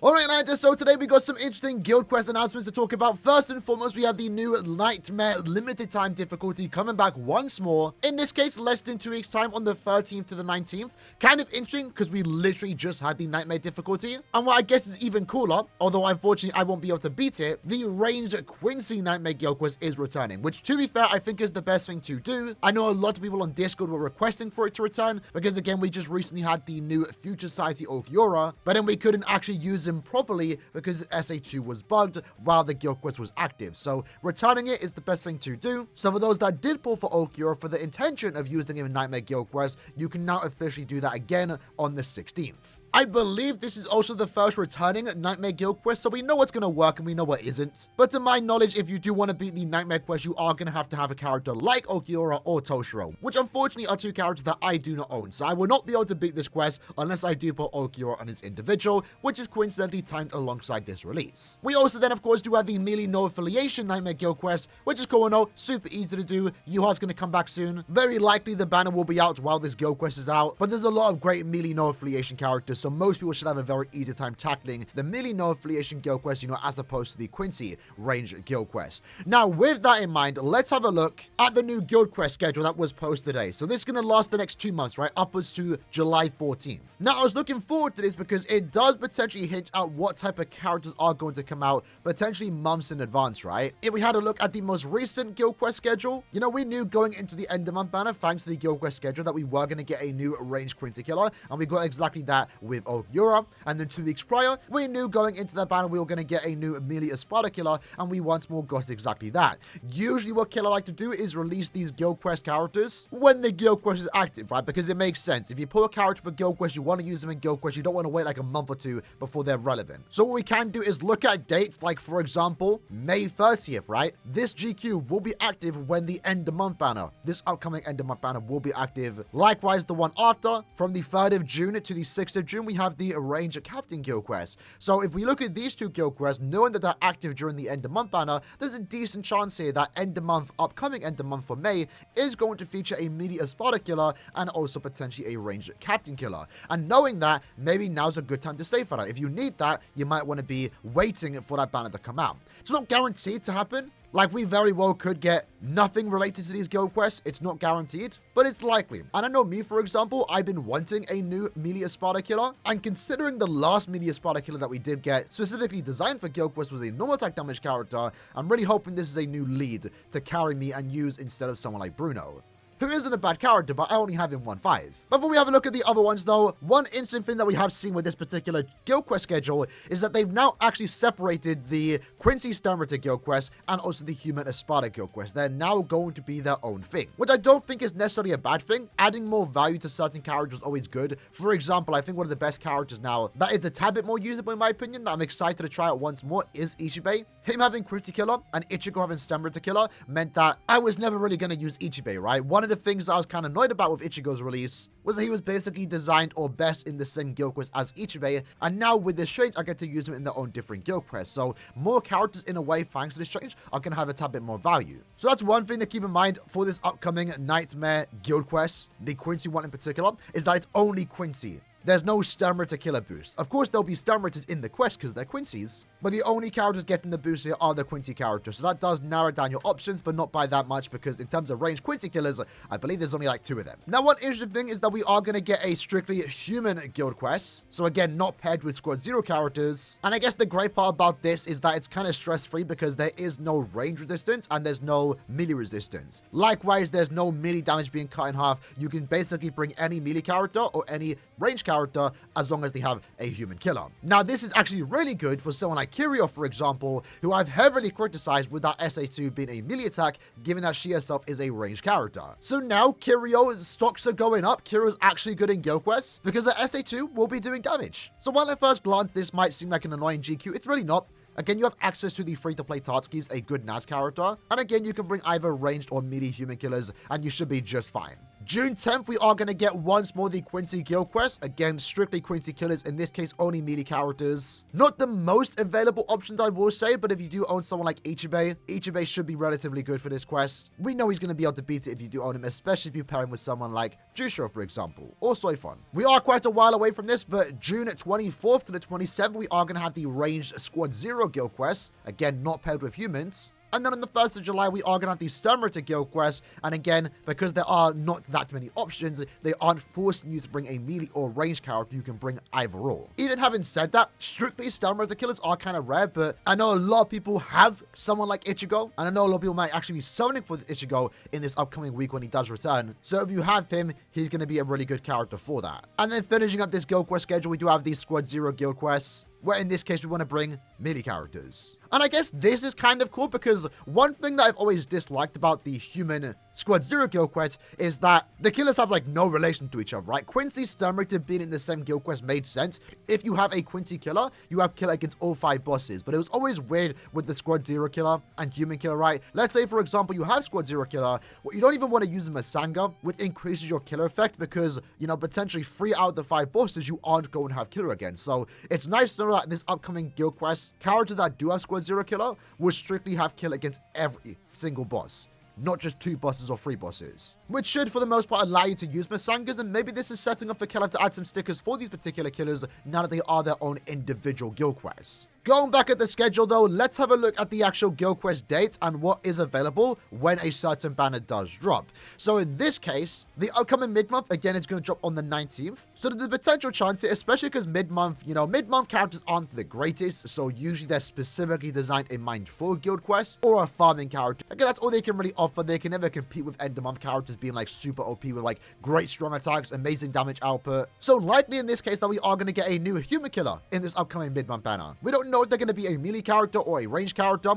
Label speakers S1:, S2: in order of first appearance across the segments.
S1: Alright, lads, so today we got some interesting Guild Quest announcements to talk about. First and foremost, we have the new Nightmare limited time difficulty coming back once more. In this case, less than 2 weeks time on the 13th to the 19th. Kind of interesting because we literally just had the Nightmare difficulty. And what I guess is even cooler, although unfortunately I won't be able to beat it, the Ranged Quincy Nightmare Guild Quest is returning, which to be fair, I think is the best thing to do. I know a lot of people on Discord were requesting for it to return because again, we just recently had the new Future Society Aaroniero, but then we couldn't actually use him properly because SA2 was bugged while the Guild Quest was active. So returning it is the best thing to do. So for those that did pull for Aaroniero for the intention of using him in Nightmare Guild Quest, you can now officially do that again on the 16th. I believe this is also the first returning Nightmare Guild Quest, so we know what's going to work and we know what isn't. But to my knowledge, if you do want to beat the Nightmare Quest, you are going to have a character like Aaroniero or Toshiro, which unfortunately are two characters that I do not own. So I will not be able to beat this quest unless I do put Aaroniero on his individual, which is coincidentally timed alongside this release. We also then, of course, do have the melee no affiliation Nightmare Guild Quest, which is cool and all, super easy to do. Yuha's going to come back soon. Very likely the banner will be out while this Guild Quest is out, but there's a lot of great melee no affiliation characters, so most people should have a very easy time tackling the melee no affiliation Guild Quest, as opposed to the Quincy Range Guild Quest. Now, with that in mind, let's have a look at the new Guild Quest schedule that was posted today. So this is going to last the next 2 months, right? Upwards to July 14th. Now, I was looking forward to this because it does potentially hint at what type of characters are going to come out potentially months in advance, right? If we had a look at the most recent Guild Quest schedule, we knew going into the end of month banner, thanks to the Guild Quest schedule, that we were going to get a new Range Quincy killer, and we got exactly that with Aaroniero. And then 2 weeks prior, we knew going into that banner we were going to get a new melee Espada killer, and we once more got exactly that. Usually what killer like to do is release these Guild Quest characters when the Guild Quest is active, right? Because it makes sense. If you pull a character for Guild Quest, you want to use them in Guild Quest, you don't want to wait like a month or two before they're relevant. So what we can do is look at dates like, for example, May 30th, right? This GQ will be active when the end of month banner, this upcoming end of month banner will be active. Likewise, the one after, from the 3rd of June to the 6th of June, we have the Ranger Captain Guild Quest. So if we look at these two Guild Quests, knowing that they're active during the end of month banner, there's a decent chance here that end of month, upcoming end of month for May, is going to feature a melee Espada killer and also potentially a Ranger Captain killer. And knowing that, maybe now's a good time to save for that. If you need that, you might want to be waiting for that banner to come out. It's not guaranteed to happen. Like, we very well could get nothing related to these Guild Quests. It's not guaranteed, but it's likely. And I know me, for example, I've been wanting a new melee Espada killer, and considering the last melee Espada killer that we did get, specifically designed for Guild Quest, was a normal attack damage character, I'm really hoping this is a new lead to carry me and use instead of someone like Bruno, who isn't a bad character, but I only have him 1-5. Before we have a look at the other ones, though, one interesting thing that we have seen with this particular Guild Quest schedule is that they've now actually separated the Quincy Sternritter Guild Quest and also the Human Espada Guild Quest. They're now going to be their own thing, which I don't think is necessarily a bad thing. Adding more value to certain characters is always good. For example, I think one of the best characters now that is a tad bit more usable, in my opinion, that I'm excited to try out once more, is Ichibe. Him having Quincy Killer and Ichigo having Sternritter Killer meant that I was never really going to use Ichibe, right? One of the things I was kind of annoyed about with Ichigo's release was that he was basically designed or best in the same Guild Quest as Ichibe, and now with this change, I get to use them in their own different Guild Quests. So more characters, in a way, thanks to this change, are going to have a tad bit more value. So that's one thing to keep in mind for this upcoming Nightmare Guild Quest, the Quincy one in particular, is that it's only Quincy. There's no Sternritter killer boost. Of course, there'll be Sternritters in the quest because they're Quincy's, but the only characters getting the boost here are the Quincy characters. So that does narrow down your options, but not by that much, because in terms of ranged Quincy killers, I believe there's only like 2 of them. Now, one interesting thing is that we are going to get a strictly human guild quest. So again, not paired with Squad 0 characters. And I guess the great part about this is that it's kind of stress-free because there is no range resistance and there's no melee resistance. Likewise, there's no melee damage being cut in half. You can basically bring any melee character or any range character as long as they have a human killer. Now, this is actually really good for someone like Kirio, for example, who I've heavily criticized with that SA2 being a melee attack, given that she herself is a ranged character. So now Kirio's stocks are going up. Kirio's actually good in Guild Quests because her SA2 will be doing damage. So while at first glance this might seem like an annoying GQ, it's really not. Again, you have access to the free-to-play Tatsuki's, a good Naz character, and again, you can bring either ranged or melee human killers, and you should be just fine. June 10th, we are going to get once more the Quincy Guild Quest. Again, strictly Quincy killers, in this case, only melee characters. Not the most available options, I will say, but if you do own someone like Ichibei should be relatively good for this quest. We know he's going to be able to beat it if you do own him, especially if you pair him with someone like Jusho, for example, or Soifon. We are quite a while away from this, but June 24th to the 27th, we are going to have the ranged Squad 0 Guild Quest. Again, not paired with humans. And then on the 1st of July, we are going to have the Sturmritter Guild Quest. And again, because there are not that many options, they aren't forcing you to bring a melee or ranged character. You can bring either or. Even having said that, strictly Sturmritter killers are kind of rare, but I know a lot of people have someone like Ichigo. And I know a lot of people might actually be summoning for Ichigo in this upcoming week when he does return. So if you have him, he's going to be a really good character for that. And then finishing up this Guild Quest schedule, we do have the Squad 0 Guild Quests, where in this case, we want to bring melee characters. And I guess this is kind of cool because one thing that I've always disliked about the human Squad 0 Guild Quest is that the killers have like no relation to each other, right? Quincy Sturmritter being in the same Guild Quest made sense. If you have a Quincy killer, you have killer against all 5 bosses. But it was always weird with the Squad 0 killer and human killer, right? Let's say, for example, you have Squad 0 killer, well, you don't even want to use him as Sanga, which increases your killer effect because, you know, potentially 3 out of the 5 bosses you aren't going to have killer against. So it's nice to know that this upcoming Guild Quest, characters that do have Squad 0 killer will strictly have kill against every single boss, not just 2 bosses or 3 bosses, which should for the most part allow you to use Masangas. And maybe this is setting up for Killer to add some stickers for these particular killers now that they are their own individual guild quests. Going back at the schedule though, let's have a look at the actual guild quest dates and what is available when a certain banner does drop. So in this case, the upcoming mid-month, again, it's going to drop on the 19th. So there's a potential chance here, especially because mid-month, you know, mid-month characters aren't the greatest. So usually they're specifically designed in mind for guild quests or a farming character. Again, that's all they can really offer. They can never compete with end-of-month characters being like super OP with like great strong attacks, amazing damage output. So likely in this case that we are going to get a new human killer in this upcoming mid-month banner. We don't know if they're going to be a melee character or a ranged character.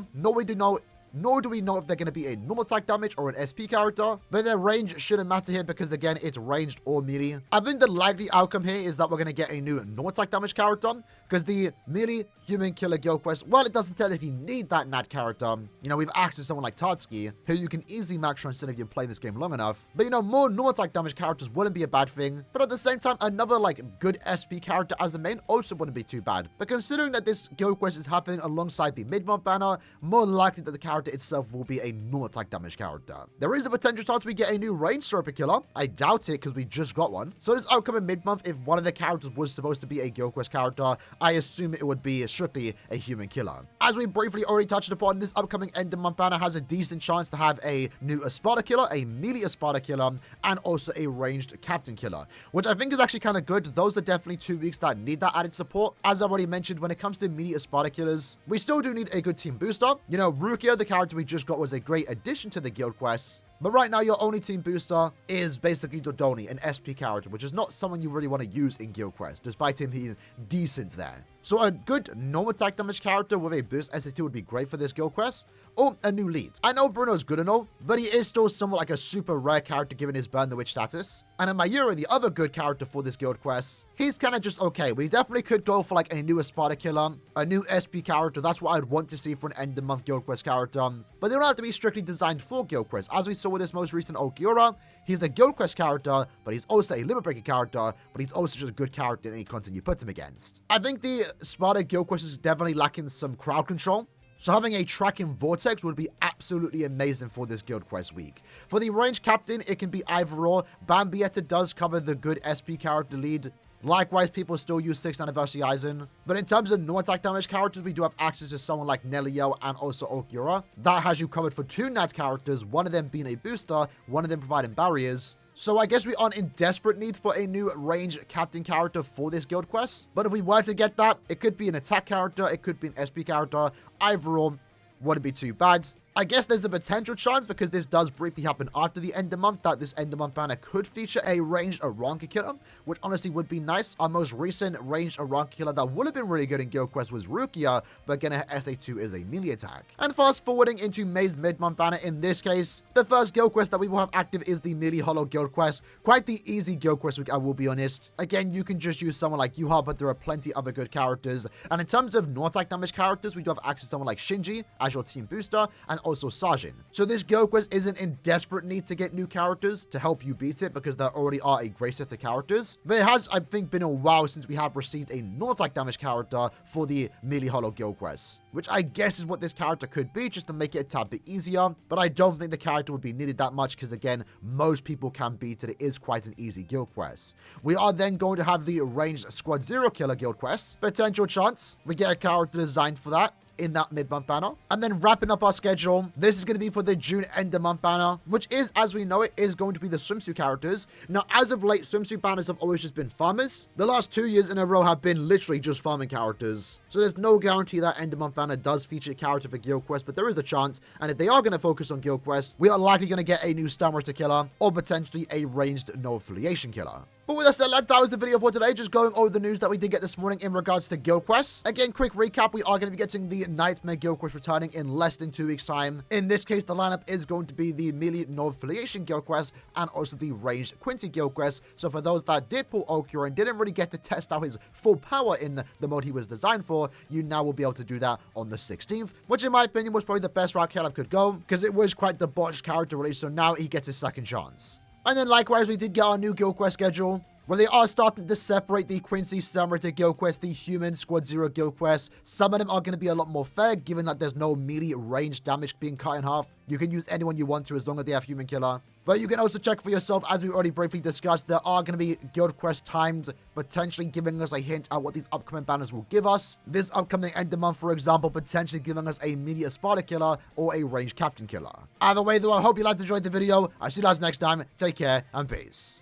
S1: Nor do we know if they're going to be a normal attack damage or an SP character, but their range shouldn't matter here because, again, it's ranged or melee. I think the likely outcome here is that we're going to get a new normal attack damage character because the melee human killer guild quest, well, it doesn't technically need that Nat character. You know, we've access to someone like Tatsuki, who you can easily max transcend if you play this game long enough. But, you know, more normal attack damage characters wouldn't be a bad thing. But at the same time, another, like, good SP character as a main also wouldn't be too bad. But considering that this guild quest is happening alongside the mid-month banner, more likely that the character itself will be a normal attack damage character. There is a potential chance we get a new ranged Serpent killer. I doubt it because we just got one. So this upcoming mid-month, if one of the characters was supposed to be a guild quest character, I assume it would be strictly a human killer. As we briefly already touched upon, this upcoming end of month banner has a decent chance to have a new Espada killer, a melee Espada killer, and also a ranged captain killer, which I think is actually kind of good. Those are definitely 2 weeks that need that added support. As I've already mentioned, when it comes to melee Espada killers, we still do need a good team booster. You know, Rukia, the character we just got, was a great addition to the guild quests. But right now, your only team booster is basically Dodoni, an SP character, which is not someone you really want to use in Guild Quest, despite him being decent there. So a good normal attack damage character with a boost SAT would be great for this Guild Quest, or a new lead. I know Bruno's good and all, but he is still somewhat like a super rare character given his Burn the Witch status. And then Mayura, the other good character for this Guild Quest, he's kind of just okay. We definitely could go for like a new Espada killer, a new SP character. That's what I'd want to see for an end of month Guild Quest character. But they don't have to be strictly designed for Guild Quest. As we saw with this most recent Okiura, he's a Guild Quest character, but he's also a Limit Breaker character, but he's also just a good character in any content you put him against. I think the Sparta Guild Quest is definitely lacking some crowd control. So having a tracking vortex would be absolutely amazing for this Guild Quest week. For the ranged captain, it can be either or. Bambietta does cover the good SP character lead. Likewise, people still use 6th Anniversary Aizen. But in terms of no attack damage characters, we do have access to someone like Nelio and also Okiura. That has you covered for 2 Nat characters, one of them being a booster, one of them providing barriers. So I guess we aren't in desperate need for a new ranged captain character for this guild quest. But if we were to get that, it could be an attack character, it could be an SP character. Either or wouldn't be too bad. I guess there's a potential chance, because this does briefly happen after the end of month, that this end of month banner could feature a ranged Aranka killer, which honestly would be nice. Our most recent ranged Aranka killer that would have been really good in Guild Quest was Rukia, but again, her SA2 is a melee attack. And fast forwarding into May's mid-month banner, in this case, the first Guild Quest that we will have active is the Melee Hollow Guild Quest. Quite the easy Guild Quest week, I will be honest. Again, you can just use someone like Yuha, but there are plenty other good characters. And in terms of no attack damage characters, we do have access to someone like Shinji as your team booster, and and also Sergeant. So this guild quest isn't in desperate need to get new characters to help you beat it because there already are a great set of characters. But it has, I think, been a while since we have received a non-attack damage character for the melee hollow guild quest, which I guess is what this character could be, just to make it a tad bit easier. But I don't think the character would be needed that much because, again, most people can beat it. It is quite an easy guild quest. We are then going to have the ranged Squad Zero Killer guild quest. Potential chance we get a character designed for that in that mid-month banner. And then wrapping up our schedule, this is going to be for the June end of month banner, which is, as we know it, is going to be the swimsuit characters. Now, as of late, swimsuit banners have always just been farmers. The last 2 years in a row have been literally just farming characters. So there's no guarantee that end of month banner does feature a character for guild quest, but there is a chance. And if they are going to focus on guild quest, we are likely going to get a new Stammeter killer or potentially a ranged no affiliation killer. But with that said, lads, that was the video for today, just going over the news that we did get this morning in regards to guild quests. Again, quick recap, we are going to be getting the Nightmare guild quest returning in less than 2 weeks' time. In this case, the lineup is going to be the melee no affiliation guild quest and also the ranged Quincy guild quest. So for those that did pull Okura and didn't really get to test out his full power in the mode he was designed for, you now will be able to do that on the 16th, which in my opinion was probably the best route Caleb could go because it was quite the botched character release, so now he gets his second chance. And then likewise, we did get our new guild quest schedule, where they are starting to separate the Quincy Stammeter guild quest, the Human Squad Zero guild quest. Some of them are going to be a lot more fair, given that there's no melee range damage being cut in half. You can use anyone you want to as long as they have Human Killer. But you can also check for yourself, as we already briefly discussed, there are going to be guild quest timed, potentially giving us a hint at what these upcoming banners will give us. This upcoming end of month, for example, potentially giving us a melee Sparta killer or a ranged captain killer. Either way, though, I hope you guys enjoyed the video. I'll see you guys next time. Take care and peace.